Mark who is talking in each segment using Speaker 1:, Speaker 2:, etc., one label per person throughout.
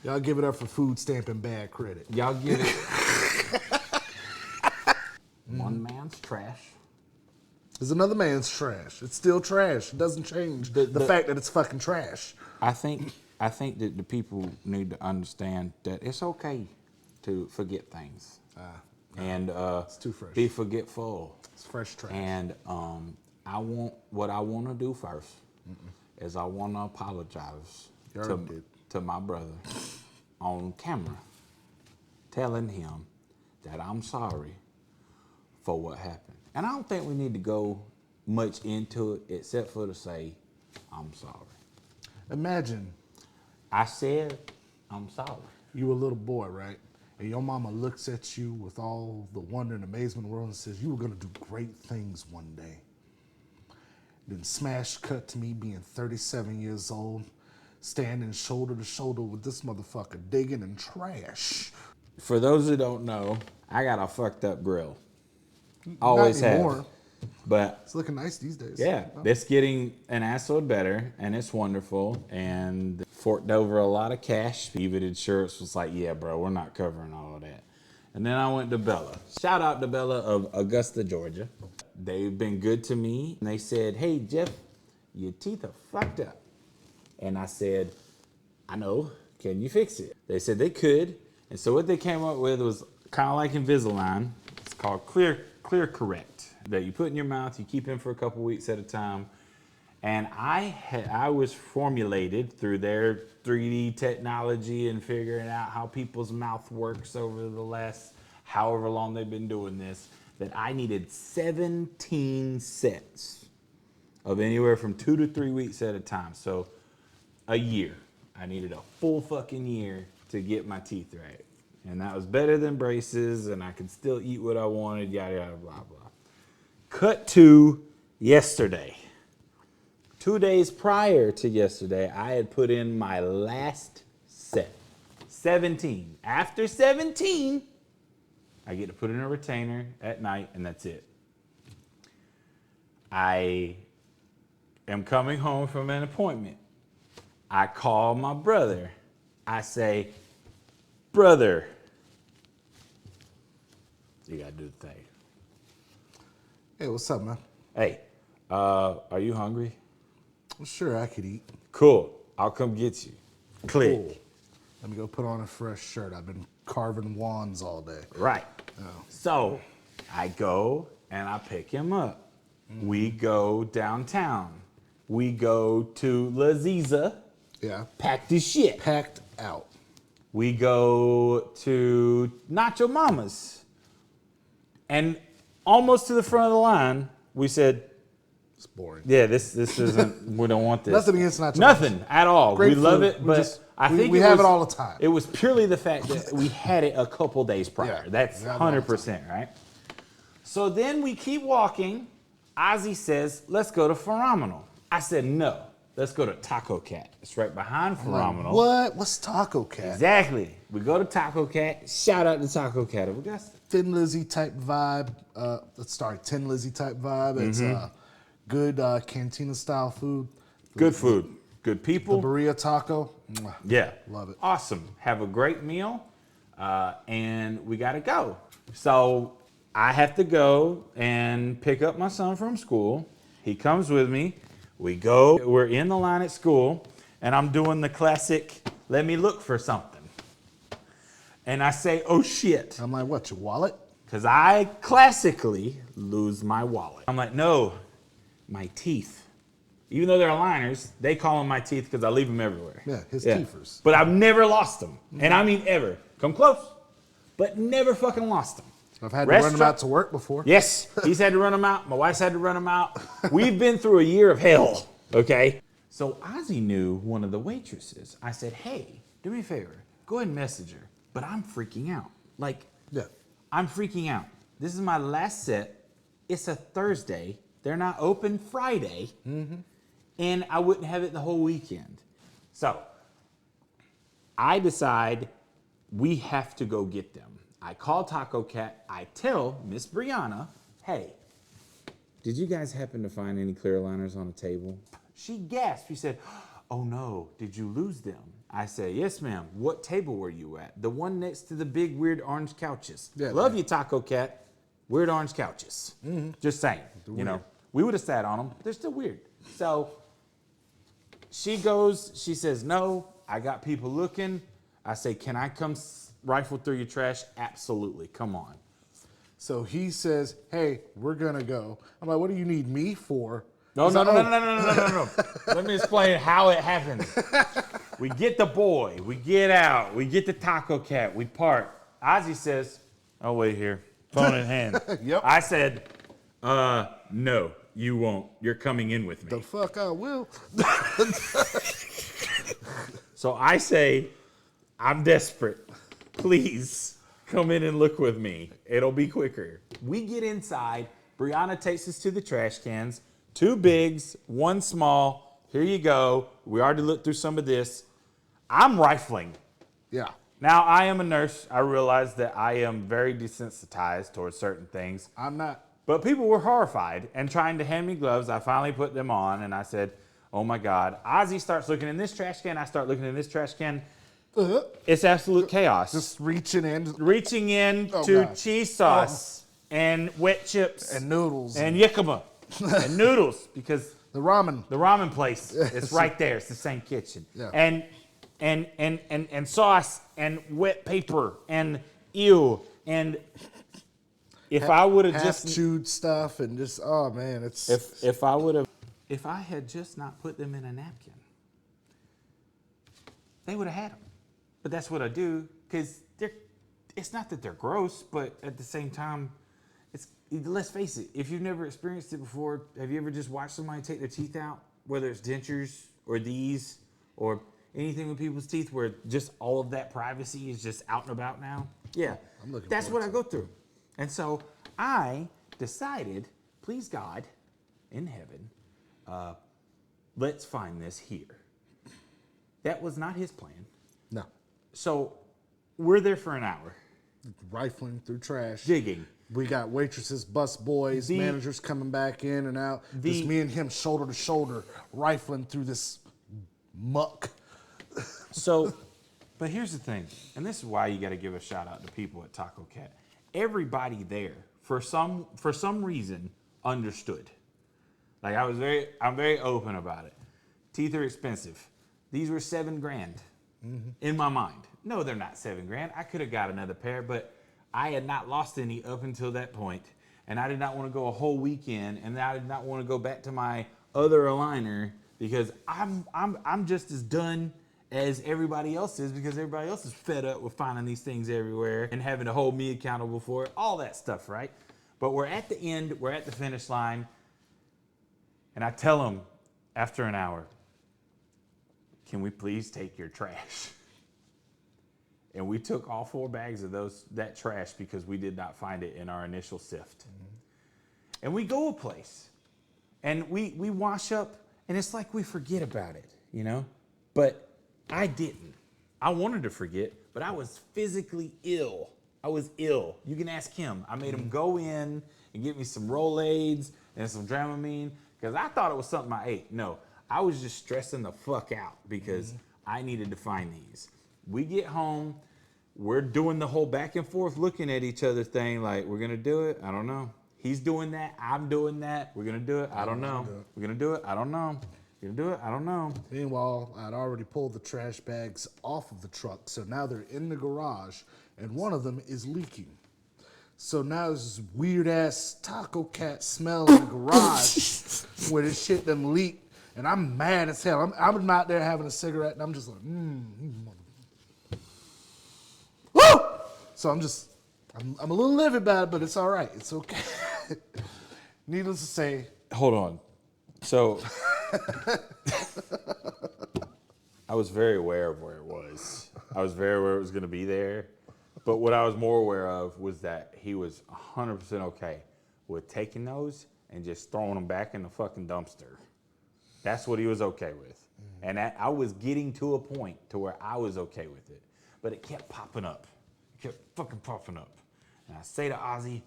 Speaker 1: Y'all give it up for food stamping bad credit.
Speaker 2: Y'all give it. One man's trash.
Speaker 1: It's another man's trash. It's still trash. It doesn't change the fact that it's fucking trash.
Speaker 2: I think that the people need to understand that it's okay to forget things. And
Speaker 1: it's too fresh.
Speaker 2: Be forgetful.
Speaker 1: It's fresh trash.
Speaker 2: And I want to do first is I want to apologize to my brother on camera, telling him that I'm sorry for what happened. And I don't think we need to go much into it except for to say, I'm sorry.
Speaker 1: Imagine.
Speaker 2: I said, I'm sorry.
Speaker 1: You were a little boy, right? And your mama looks at you with all the wonder and amazement in the world and says, you were going to do great things one day. Then smash cut to me being 37 years old, standing shoulder to shoulder with this motherfucker digging in trash.
Speaker 2: For those who don't know, I got a fucked up grill. Always have. But
Speaker 1: it's looking nice these days.
Speaker 2: Yeah, it's getting an assload better, and it's wonderful, and forked over a lot of cash. Even insurance was like, yeah, bro, we're not covering all of that. And then I went to Bella. Shout out to Bella of Augusta, Georgia. They've been good to me. And they said, hey, Jeff, your teeth are fucked up. And I said, I know, can you fix it? They said they could. And so what they came up with was kind of like Invisalign. It's called Clear Correct, that you put in your mouth, you keep in for a couple weeks at a time. And I was formulated through their 3D technology and figuring out how people's mouth works over the last however long they've been doing this, that I needed 17 sets of anywhere from 2 to 3 weeks at a time. So a year. I needed a full fucking year to get my teeth right. And that was better than braces, and I could still eat what I wanted, yada, yada, blah, blah. Cut to yesterday. 2 days prior to yesterday, I had put in my last set. 17. After 17, I get to put in a retainer at night, and that's it. I am coming home from an appointment. I call my brother. I say, brother, you gotta do the thing.
Speaker 1: Hey, what's up, man?
Speaker 2: Hey, are you hungry?
Speaker 1: Well, sure, I could eat.
Speaker 2: Cool. I'll come get you. Click.
Speaker 1: Cool. Let me go put on a fresh shirt. I've been carving wands all day.
Speaker 2: Right.
Speaker 1: Oh.
Speaker 2: So I go and I pick him up. We go downtown. We go to Laziza.
Speaker 1: Yeah.
Speaker 2: Packed as shit.
Speaker 1: Packed out.
Speaker 2: We go to Nacho Mama's. And almost to the front of the line, we said,
Speaker 1: it's boring.
Speaker 2: yeah, this isn't, we don't want this.
Speaker 1: Nothing against Nacho Mama's.
Speaker 2: Nothing at all.
Speaker 1: Great
Speaker 2: we love
Speaker 1: food.
Speaker 2: it, but I think
Speaker 1: we have it all the time.
Speaker 2: It was purely the fact that we had it a couple days prior.
Speaker 1: Yeah,
Speaker 2: That's 100%, right? So then we keep walking. Ozzy says, let's go to Phenomenal. I said, no, let's go to Taco Cat. It's right behind Phenomenal.
Speaker 1: What? What's Taco Cat?
Speaker 2: Exactly. We go to Taco Cat. Shout out to Taco Cat of Augusta.
Speaker 1: Thin Lizzy type vibe. Tin Lizzy type vibe. It's good cantina style food.
Speaker 2: Good food. Good people.
Speaker 1: The burrito taco. Mwah.
Speaker 2: Yeah.
Speaker 1: Love it.
Speaker 2: Awesome. Have a great meal. And we got to go. So I have to go and pick up my son from school. He comes with me. We go. We're in the line at school. And I'm doing the classic, let me look for something. And I say, oh shit.
Speaker 1: I'm like, what, your wallet?
Speaker 2: Because I classically lose my wallet. I'm like, no, my teeth. Even though they're aligners, they call them my teeth because I leave them everywhere.
Speaker 1: Yeah, his teethers.
Speaker 2: But I've never lost them. And I mean ever. Come close, but never fucking lost them.
Speaker 1: I've had to run them out to work before.
Speaker 2: Yes, he's had to run them out. My wife's had to run them out. We've been through a year of hell, okay? So Ozzy knew one of the waitresses. I said, hey, do me a favor. Go ahead and message her. But I'm freaking out.
Speaker 1: Yeah.
Speaker 2: I'm freaking out. This is my last set. It's a Thursday. They're not open Friday. And I wouldn't have it the whole weekend. So I decide we have to go get them. I call Taco Cat. I tell Miss Brianna, hey, did you guys happen to find any clear aligners on a table? She gasped. She said, oh no, did you lose them? I said, yes, ma'am. What table were you at? The one next to the big weird orange couches.
Speaker 1: Yeah,
Speaker 2: Love
Speaker 1: man.
Speaker 2: you, Taco Cat. Weird orange couches. Just saying. You know, we would have sat on them. They're still weird. So she goes, she says, no, I got people looking. I say, can I come rifle through your trash? Absolutely. Come on.
Speaker 1: So he says, hey, we're going to go. I'm like, what do you need me for?
Speaker 2: No.
Speaker 1: He's like, "Oh."
Speaker 2: No. Let me explain how it happened. We get the boy. We get out. We get the Taco Cat. We park. Ozzy says, I'll wait here. Phone in hand.
Speaker 1: Yep.
Speaker 2: I said, no, you won't. You're coming in with me.
Speaker 1: The fuck I will.
Speaker 2: So I say, I'm desperate. Please come in and look with me. It'll be quicker. We get inside. Brianna takes us to the trash cans. 2 bigs, 1 small. Here you go. We already looked through some of this. I'm rifling.
Speaker 1: Yeah.
Speaker 2: Now, I am a nurse. I realize that I am very desensitized towards certain things.
Speaker 1: I'm not.
Speaker 2: But people were horrified and trying to hand me gloves. I finally put them on, and I said, oh, my God. Ozzy starts looking in this trash can. I start looking in this trash can. It's absolute chaos.
Speaker 1: Just reaching in.
Speaker 2: Reaching in to cheese sauce and wet chips.
Speaker 1: And noodles.
Speaker 2: And yakima. And noodles, because
Speaker 1: the ramen.
Speaker 2: the ramen place, it's right there. It's the same kitchen.
Speaker 1: Yeah.
Speaker 2: And sauce and wet paper and ew. And if I would have just
Speaker 1: chewed stuff and just, oh man, it's.
Speaker 2: if I had just not put them in a napkin, they would have had them. But that's what I do, because it's not that they're gross, but at the same time, let's face it, if you've never experienced it before, have you ever just watched somebody take their teeth out, whether it's dentures or these or anything with people's teeth where just all of that privacy is just out and about now? Yeah, that's what I go through. And so I decided, please God in heaven, let's find this here. That was not his plan.
Speaker 1: No.
Speaker 2: So we're there for an hour.
Speaker 1: Rifling through trash.
Speaker 2: Digging.
Speaker 1: We got waitresses, bus boys, managers coming back in and out. Just me and him shoulder to shoulder, rifling through this muck.
Speaker 2: So, but here's the thing, and this is why you got to give a shout out to people at Taco Cat. Everybody there, for some reason, understood. Like I'm very open about it. Teeth are expensive. These were $7,000 in my mind. No, they're not $7,000. I could have got another pair, but I had not lost any up until that point, and I did not want to go a whole weekend, and I did not want to go back to my other aligner because I'm just as done as everybody else is, because everybody else is fed up with finding these things everywhere and having to hold me accountable for it, all that stuff, right? But we're at the end, we're at the finish line, and I tell them after an hour, can we please take your trash? And we took all 4 bags of that trash because we did not find it in our initial sift. And we go a place, and we wash up, and it's like we forget about it, you know? But I didn't. I wanted to forget, but I was physically ill. I was ill. You can ask him. I made him go in and get me some Rolaids and some Dramamine because I thought it was something I ate. No, I was just stressing the fuck out because I needed to find these. We get home, we're doing the whole back and forth looking at each other thing like, we're going to do it? I don't know. He's doing that. I'm doing that. We're going to do it? I don't know. We're going to do it? I don't know. We're going to do it? I don't know.
Speaker 1: Meanwhile, I'd already pulled the trash bags off of the truck, so now they're in the garage, and one of them is leaking. So now there's this weird-ass Taco Cat smell in the garage where this shit done leaked. And I'm mad as hell. I'm out there having a cigarette, and I'm just like, woo! So I'm a little livid about it, but it's all right. It's okay. Needless to say.
Speaker 2: Hold on. So I was very aware of where it was. I was very aware it was going to be there. But what I was more aware of was that he was 100% okay with taking those and just throwing them back in the fucking dumpster. That's what he was okay with. And I was getting to a point to where I was okay with it. But it kept popping up. It kept fucking popping up. And I say to Ozzy,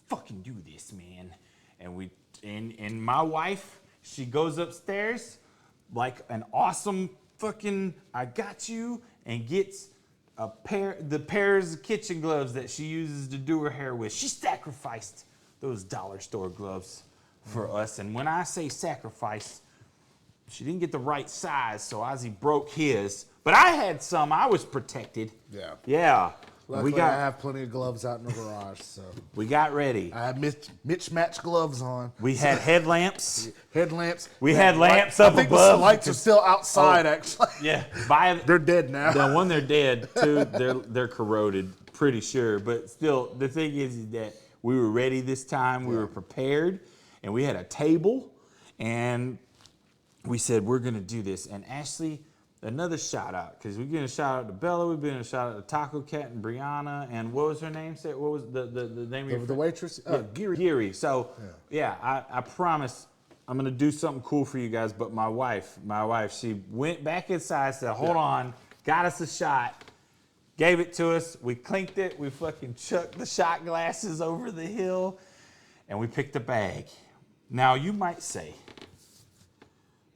Speaker 2: fucking do this, man. And my wife, she goes upstairs like an awesome I got you, and gets the pairs of kitchen gloves that she uses to do her hair with. She sacrificed those dollar store gloves for us. And when I say sacrifice, she didn't get the right size, so Ozzy broke his. But I had some. I was protected.
Speaker 1: Yeah.
Speaker 2: Yeah.
Speaker 1: Luckily, I have plenty of gloves out in the garage, so.
Speaker 2: We got ready.
Speaker 1: I had mismatched gloves on.
Speaker 2: We had headlamps.
Speaker 1: Headlamps.
Speaker 2: We had lamps up above.
Speaker 1: I think the lights are still outside, actually.
Speaker 2: Yeah.
Speaker 1: They're dead now.
Speaker 2: The one, they're dead. Two, they're corroded, pretty sure. But still, the thing is that we were ready this time. We were prepared, and we had a table, and we said, we're going to do this. And Ashley, another shout out, because we're going to shout out to Bella, we've been a shout out to Taco Cat and Brianna, and what was her name? What was the name of your
Speaker 1: the waitress? Geary.
Speaker 2: Geary. So, I promise I'm going to do something cool for you guys, but my wife, she went back inside, said, hold on, got us a shot, gave it to us, we clinked it, we fucking chucked the shot glasses over the hill, and we picked a bag. Now, you might say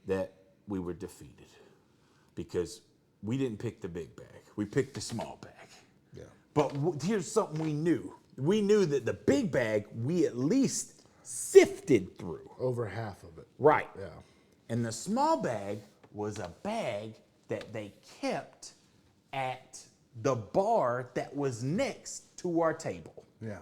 Speaker 2: that we were defeated, because we didn't pick the big bag. We picked the small bag. Yeah. But here's something we knew. We knew that the big bag, we at least sifted through.
Speaker 1: Over half of it.
Speaker 2: Right.
Speaker 1: Yeah.
Speaker 2: And the small bag was a bag that they kept at the bar that was next to our table.
Speaker 1: Yeah.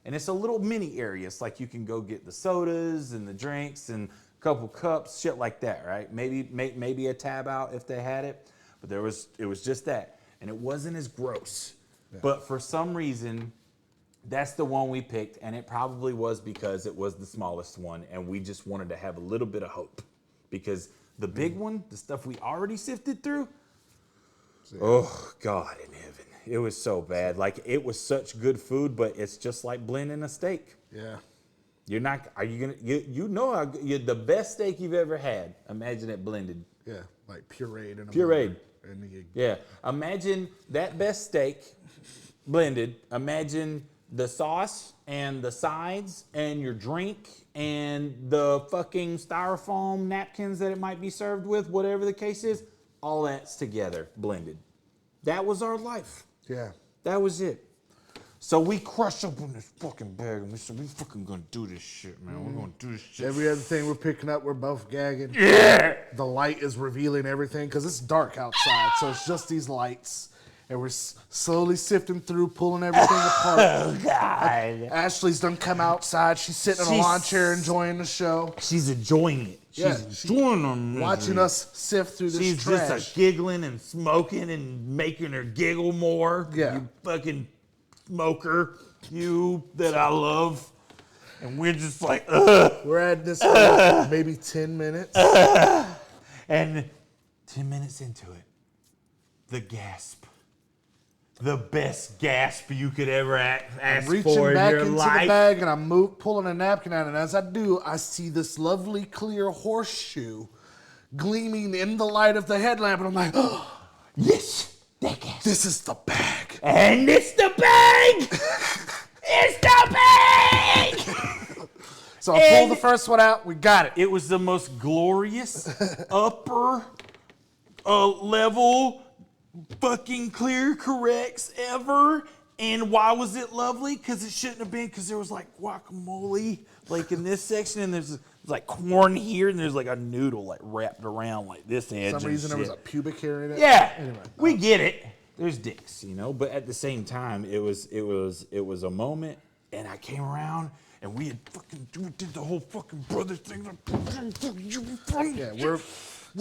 Speaker 2: And it's a little mini area. It's like you can go get the sodas and the drinks and couple cups, shit like that, right? Maybe a tab out if they had it, but it was just that, and it wasn't as gross. Yeah. But for some reason, that's the one we picked, and it probably was because it was the smallest one, and we just wanted to have a little bit of hope, because the big one, the stuff we already sifted through, oh God in heaven, it was so bad. Like, it was such good food, but it's just like blending a steak.
Speaker 1: Yeah.
Speaker 2: You're not, are you gonna, you know, you're the best steak you've ever had. Imagine it blended.
Speaker 1: Yeah, like pureed.
Speaker 2: Yeah, imagine that best steak blended. Imagine the sauce and the sides and your drink and the fucking styrofoam napkins that it might be served with, whatever the case is, all that's together, blended. That was our life.
Speaker 1: Yeah.
Speaker 2: That was it. So we crushed open this fucking bag and we said, we fucking gonna do this shit, man. We're gonna do this shit.
Speaker 1: Every other thing we're picking up, we're both gagging.
Speaker 2: Yeah!
Speaker 1: The light is revealing everything because it's dark outside, so it's just these lights. And we're slowly sifting through, pulling everything apart.
Speaker 2: Oh, God.
Speaker 1: Ashley's done come outside. She's sitting in a lawn chair enjoying the show.
Speaker 2: She's enjoying it. She's enjoying them.
Speaker 1: Watching us sift through this trash.
Speaker 2: She's just giggling and smoking and making her giggle more.
Speaker 1: Yeah.
Speaker 2: You fucking smoker, you that I love. And we're just like, ugh.
Speaker 1: We're at this maybe 10 minutes.
Speaker 2: And 10 minutes into it, the gasp. The best gasp you could ever ask for in your life.
Speaker 1: Reaching back into the bag and I'm pulling a napkin out, and as I do, I see this lovely clear horseshoe gleaming in the light of the headlamp, and I'm like, oh,
Speaker 2: yes, that gasp.
Speaker 1: This is the bag.
Speaker 2: And it's the bag! It's the bag!
Speaker 1: So I pulled the first one out, we got it.
Speaker 2: It was the most glorious upper level fucking clear corrects ever. And why was it lovely? Because it shouldn't have been, because there was like guacamole like in this section, and there's like corn here, and there's like a noodle like wrapped around like this edge.
Speaker 1: For some reason there was a pubic hair in it.
Speaker 2: Yeah, anyway, we get it. There's dicks, you know, but at the same time, it was a moment, and I came around, and we had fucking did the whole fucking brother thing.
Speaker 1: Yeah, we're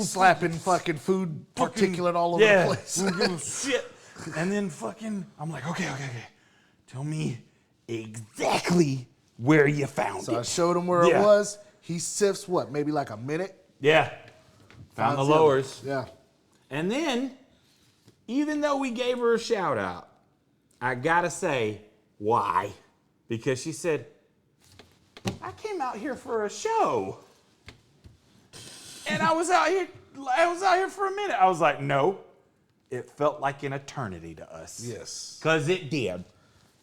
Speaker 1: slapping fucking food particulate all over the place.
Speaker 2: We give a shit. And then fucking, I'm like, okay. Tell me exactly where you found it.
Speaker 1: So I showed him where it was. He sifts what, maybe like a minute?
Speaker 2: Yeah. Found the lowers.
Speaker 1: Yeah.
Speaker 2: And then, even though we gave her a shout out, I gotta say, why? Because she said, I came out here for a show. And I was out here for a minute. I was like, no, it felt like an eternity to us.
Speaker 1: Yes.
Speaker 2: Because it did.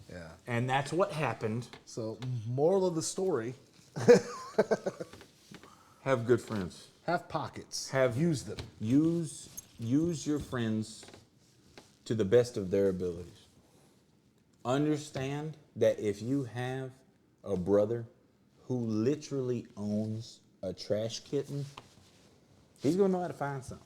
Speaker 1: Yeah.
Speaker 2: And that's what happened.
Speaker 1: So, moral of the story.
Speaker 2: Have good friends.
Speaker 1: Have pockets.
Speaker 2: Use
Speaker 1: them.
Speaker 2: Use use your friends to the best of their abilities. Understand that if you have a brother who literally owns a trash kitten, he's going to know how to find something.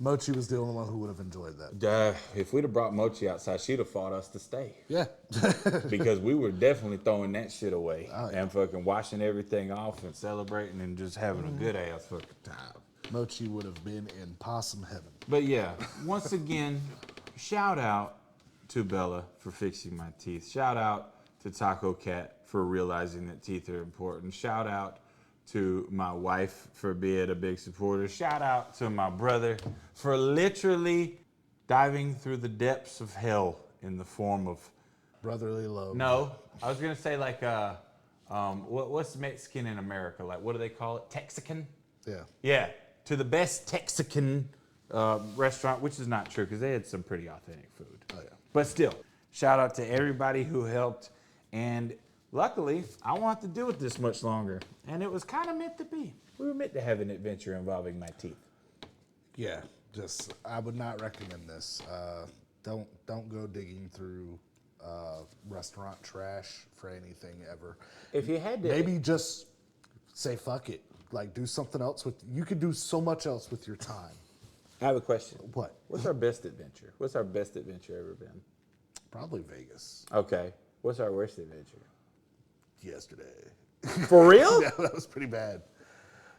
Speaker 1: Mochi was the only one who would have enjoyed that.
Speaker 2: If we'd have brought Mochi outside, she'd have fought us to stay.
Speaker 1: Yeah.
Speaker 2: Because we were definitely throwing that shit away and fucking washing everything off and celebrating and just having a good ass fucking time.
Speaker 1: Mochi would have been in possum heaven.
Speaker 2: But yeah, once again, shout out to Bella for fixing my teeth. Shout out to Taco Cat for realizing that teeth are important. Shout out to my wife for being a big supporter. Shout out to my brother for literally diving through the depths of hell in the form of
Speaker 1: Brotherly love.
Speaker 2: No, I was gonna say like what's Mexican in America? Like what do they call it? Texican?
Speaker 1: Yeah.
Speaker 2: Yeah, to the best Texican restaurant, which is not true because they had some pretty authentic food.
Speaker 1: Oh, yeah.
Speaker 2: But still, shout out to everybody who helped. And luckily, I won't have to do it this much longer. And it was kind of meant to be. We were meant to have an adventure involving my teeth.
Speaker 1: Yeah, just I would not recommend this. Don't go digging through restaurant trash for anything ever.
Speaker 2: If you had to...
Speaker 1: Maybe just say fuck it. Like do something else with. You could do so much else with your time.
Speaker 2: I have a question.
Speaker 1: What?
Speaker 2: What's our best adventure? What's our best adventure ever been?
Speaker 1: Probably Vegas.
Speaker 2: Okay. What's our worst adventure?
Speaker 1: Yesterday.
Speaker 2: For real?
Speaker 1: Yeah, that was pretty bad.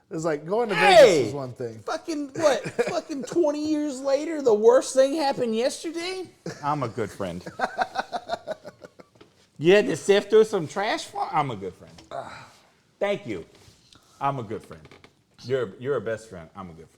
Speaker 1: It was like going to Vegas is one thing.
Speaker 2: Fucking what? Fucking 20 years later, the worst thing happened yesterday? I'm a good friend. You had to sift through some trash? I'm a good friend. Thank you. I'm a good friend. You're a best friend. I'm a good friend.